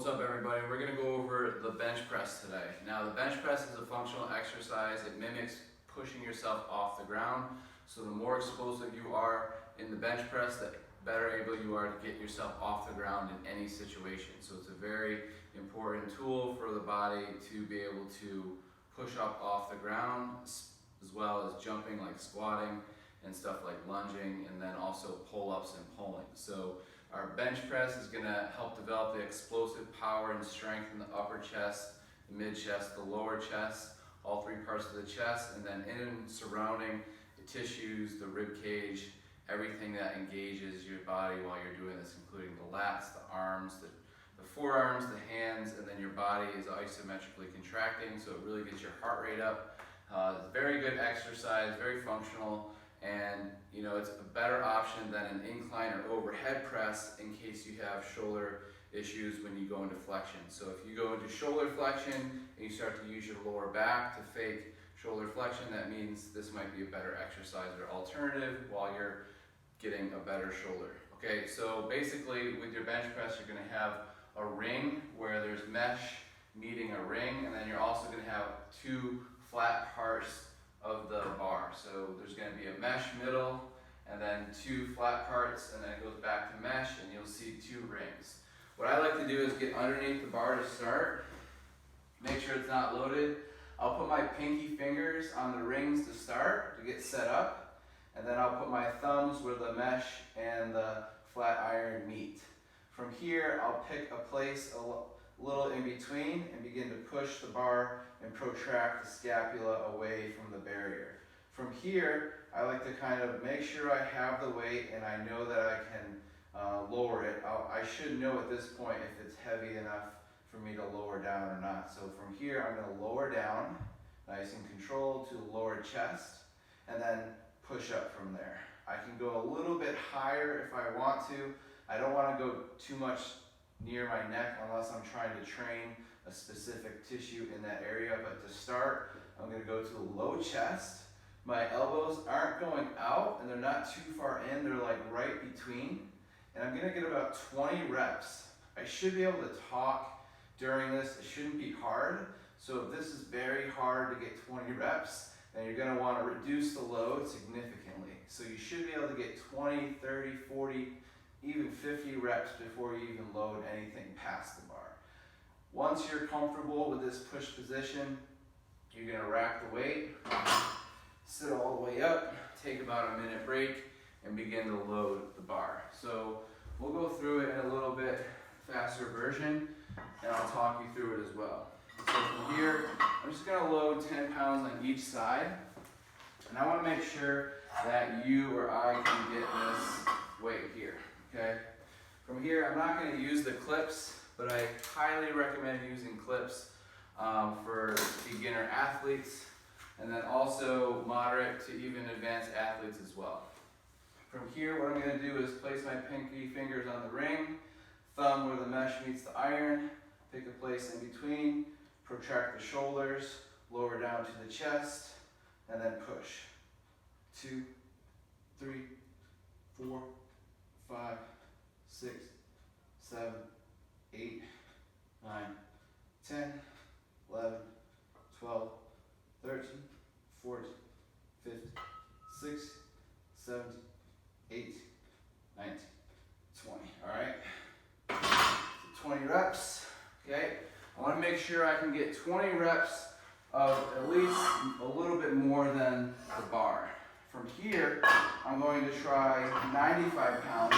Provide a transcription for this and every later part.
What's up, everybody? We're going to go over the bench press today. Now, the bench press is a functional exercise. It mimics pushing yourself off the ground. So the more explosive you are in the bench press, the better able you are to get yourself off the ground in any situation. So it's a very important tool for the body to be able to push up off the ground, as well as jumping like squatting and stuff like lunging, and then also pull-ups and pulling. So our bench press is going to help develop the explosive power and strength in the upper chest, the mid chest, the lower chest, all three parts of the chest, and then in and surrounding the tissues, the rib cage, everything that engages your body while you're doing this, including the lats, the arms, the forearms, the hands, and then your body is isometrically contracting, so it really gets your heart rate up. It's a very good exercise, very functional, and you know, it's a better option than an incline or overhead press in case you have shoulder issues when you go into flexion. So if you go into shoulder flexion and you start to use your lower back to fake shoulder flexion, that means this might be a better exercise or alternative while you're getting a better shoulder. Okay, so basically with your bench press, you're going to have a ring where there's mesh meeting a ring, and then you're also going to have two flat parts of the bar. So there's going to be a mesh middle and then two flat parts, and then it goes back to mesh, and you'll see two rings. What I like to do is get underneath the bar to start, make sure it's not loaded. I'll put my pinky fingers on the rings to start to get set up, and then I'll put my thumbs where the mesh and the flat iron meet. From here, I'll pick a place a little in between and begin to push the bar and protract the scapula away from the barrier. From here, I like to kind of make sure I have the weight and I know that I can lower it. I should know at this point if it's heavy enough for me to lower down or not. So from here, I'm going to lower down, nice and controlled, to the lower chest, and then push up from there. I can go a little bit higher if I want to. I don't want to go too much near my neck unless I'm trying to train a specific tissue in that area. But to start, I'm going to go to the low chest. My elbows aren't going out and they're not too far in, they're like right between. And I'm going to get about 20 reps. I should be able to talk during this. It shouldn't be hard. So if this is very hard to get 20 reps, then you're going to want to reduce the load significantly. So you should be able to get 20, 30, 40, even 50 reps before you even load anything past the bar. Once you're comfortable with this push position, you're going to rack the weight, sit all the way up, take about a minute break, and begin to load the bar. So we'll go through it in a little bit faster version, and I'll talk you through it as well. So from here, I'm just going to load 10 pounds on each side, and I want to make sure that you or I can get this weight here. Okay. From here, I'm not going to use the clips, but I highly recommend using clips for beginner athletes, and then also moderate to even advanced athletes as well. From here, what I'm going to do is place my pinky fingers on the ring, thumb where the mesh meets the iron, pick a place in between, protract the shoulders, lower down to the chest, and then push. 2, 3, 4, 5, 6, 7, 8, 9, 10, 11, 12, 13, 14, 15, 16, 17, 18, 19, 20. All right? So 20 reps. Okay? I want to make sure I can get 20 reps of at least a little bit more than the bar. From here, I'm going to try 95 pounds.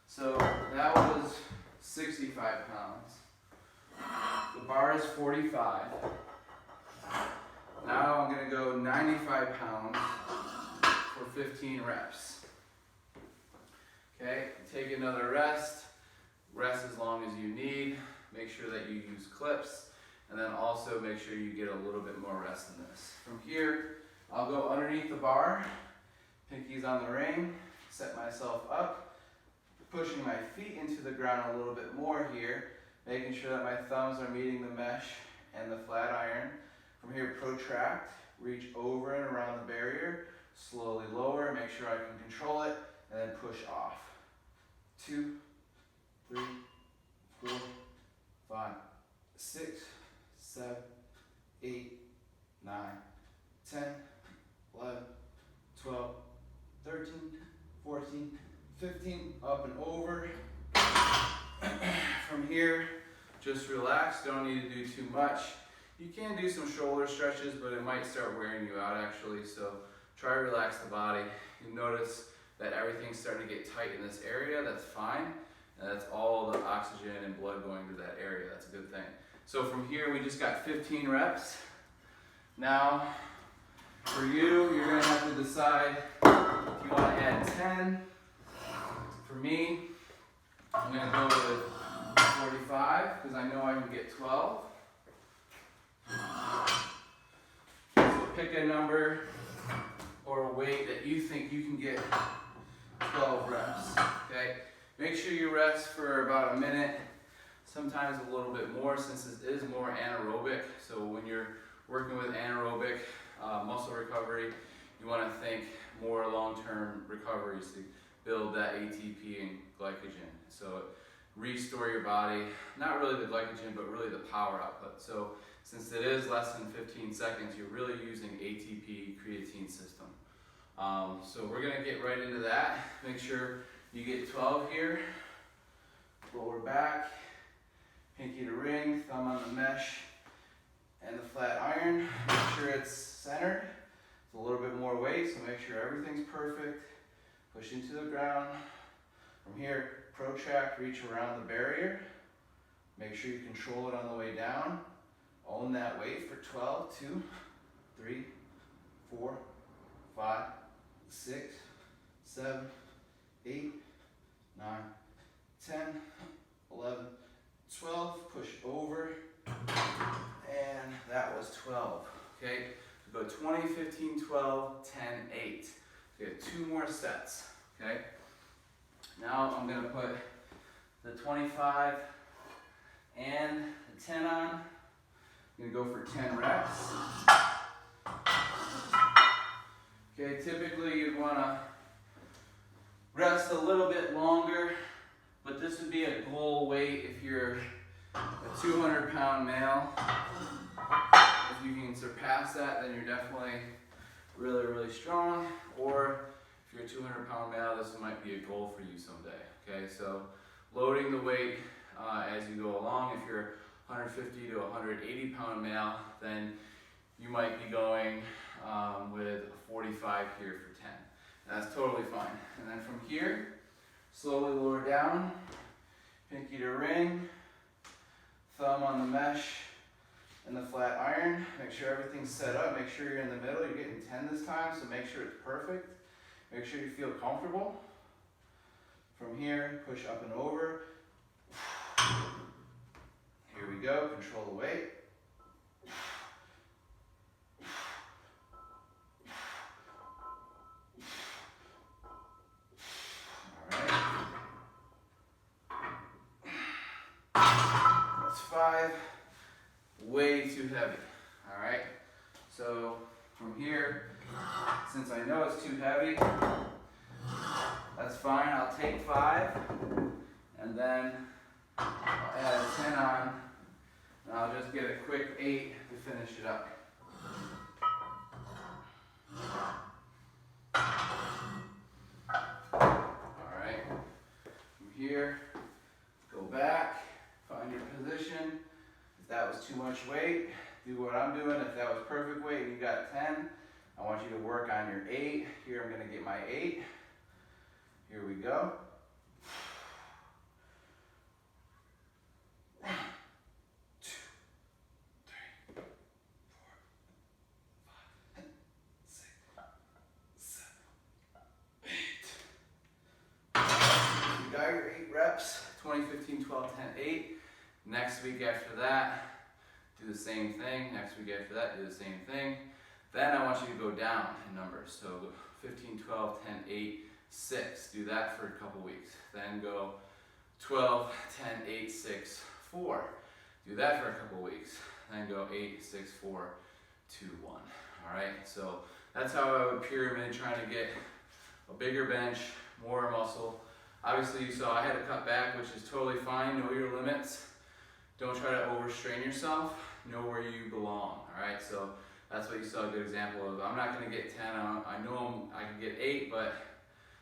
So that was 65 pounds. The bar is 45. Now I'm going to go 95 pounds for 15 reps. Okay, take another rest. Rest as long as you need. Make sure that you use clips, and then also make sure you get a little bit more rest in this. From here, I'll go underneath the bar, pinkies on the ring, set myself up, pushing my feet into the ground a little bit more here, making sure that my thumbs are meeting the mesh and the flat iron. From here, protract, reach over and around the barrier, slowly lower, make sure I can control it, and then push off. 2, 3, 4, 5, 6, 7, 8, 9, 10, 11, 12, 13, 14, 15, up and over. From here, just relax, don't need to do too much. You can do some shoulder stretches, but it might start wearing you out actually, so try to relax the body. You notice that everything's starting to get tight in this area, that's fine. And that's all the oxygen and blood going to that area, that's a good thing. So from here, we just got 15 reps. Now, for you, you're gonna have to decide if you wanna add 10. For me, I'm gonna go with 45, because I know I can get 12. So pick a number or a weight that you think you can get 12 reps, okay? Make sure you rest for about a minute, sometimes a little bit more since it is more anaerobic. So when you're working with anaerobic muscle recovery, you want to think more long-term recoveries to build that ATP and glycogen. So restore your body, not really the glycogen, but really the power output. So since it is less than 15 seconds, you're really using ATP creatine system. So we're gonna get right into that. Make sure you get 12 here. Lower back, pinky to ring, thumb on the mesh, and the flat iron. Make sure it's centered. It's a little bit more weight, so make sure everything's perfect. Push into the ground. From here, protract, reach around the barrier. Make sure you control it on the way down. Own that weight for 12, 2, 3, 4, 5, 6, 7, 8, 9, 10, 11, 12. Push over. And that was 12. Okay, so go 20, 15, 12, 10, 8. So we have 2 more sets. Okay. Now I'm going to put the 25 and the 10 on. I'm going to go for 10 reps. Okay, typically you'd want to rest a little bit longer, but this would be a goal weight if you're a 200-pound male. If you can surpass that, then you're definitely really, really strong. Or if you're a 200-pound male, this might be a goal for you someday. Okay, so loading the weight as you go along. If you're 150 to 180-pound male, then you might be going with a 45 here for 10. That's totally fine. And then from here, slowly lower down, pinky to ring, thumb on the mesh and the flat iron. Make sure everything's set up. Make sure you're in the middle. You're getting 10 this time, so make sure it's perfect. Make sure you feel comfortable. From here, push up and over. Here we go. Control the weight. That's 5, way too heavy. All right, so from here, since I know it's too heavy, that's fine. I'll take 5, and then I'll add a 10 on, and I'll just get a quick 8 to finish it up. All right, from here, go back, find your position. If that was too much weight, do what I'm doing. If that was perfect weight and you got 10, I want you to work on your 8. Here I'm going to get my 8. Here we go. 1, 2, 3, 4, 5, 6, 7, 8. You got your 8 reps, 20, 15, 12, 10, 8. Next week after that, do the same thing. Next week after that, do the same thing. Then I want you to go down in numbers. So 15, 12, 10, 8, 6. Do that for a couple weeks. Then go 12, 10, 8, 6, 4. Do that for a couple weeks. Then go 8, 6, 4, 2, 1. All right, so that's how I would pyramid, trying to get a bigger bench, more muscle. Obviously you saw I had to cut back, which is totally fine. Know your limits. Don't try to overstrain yourself. Know where you belong, all right? So that's what you saw a good example of. I'm not gonna get 10, I know I can get 8, but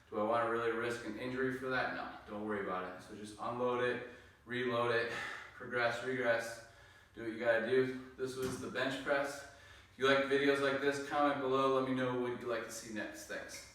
do I wanna really risk an injury for that? No, don't worry about it. So just unload it, reload it, progress, regress, do what you gotta do. This was the bench press. If you like videos like this, comment below, let me know what you'd like to see next. Thanks.